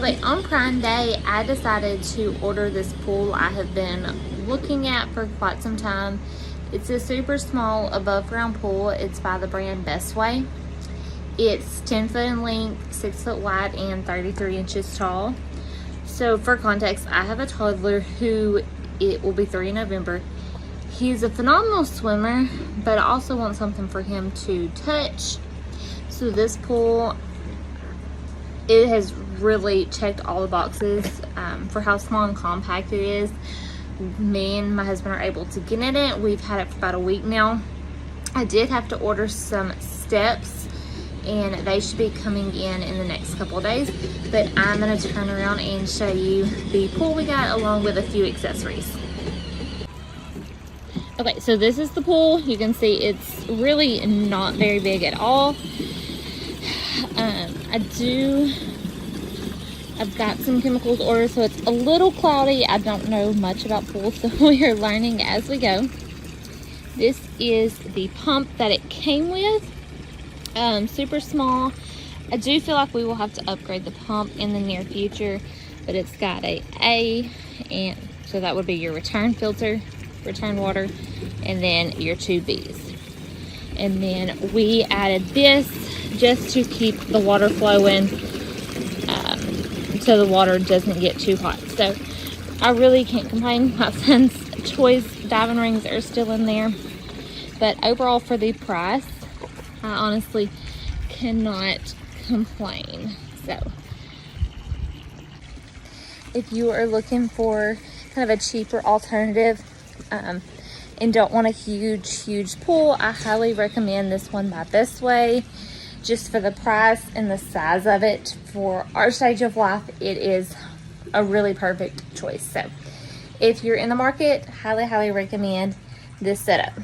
Okay, on Prime Day, I decided to order this pool I have been looking at for quite some time. It's a super small above ground pool. It's by the brand Bestway. It's 10 foot in length, 6 foot wide, and 33 inches tall. So for context, I have a toddler who it will be 3 in November. He's a phenomenal swimmer, but I also want something for him to touch. So this pool, it has really checked all the boxes for how small and compact it is. Me and my husband are able to get in it. We've had it for about a week now. I did have to order some steps, and they should be coming in the next couple of days, but I'm going to turn around and show you the pool we got along with a few accessories. Okay, so this is the pool. You can see it's really not very big at all. I've got some chemicals ordered, so it's a little cloudy. I don't know much about pools, so we are learning as we go. This is the pump that it came with. Super small. I do feel like we will have to upgrade the pump in the near future, but it's got and so that would be your return filter, return water, and then your two B's. And then we added this just to keep the water flowing, so the water doesn't get too hot. So I really can't complain. My son's choice diving rings are still in there, but overall for the price, I honestly cannot complain. So if you are looking for kind of a cheaper alternative and don't want a huge pool, I highly recommend this one by Bestway. Just for the price and the size of it for our stage of life, it is a really perfect choice. So if you're in the market, highly recommend this setup.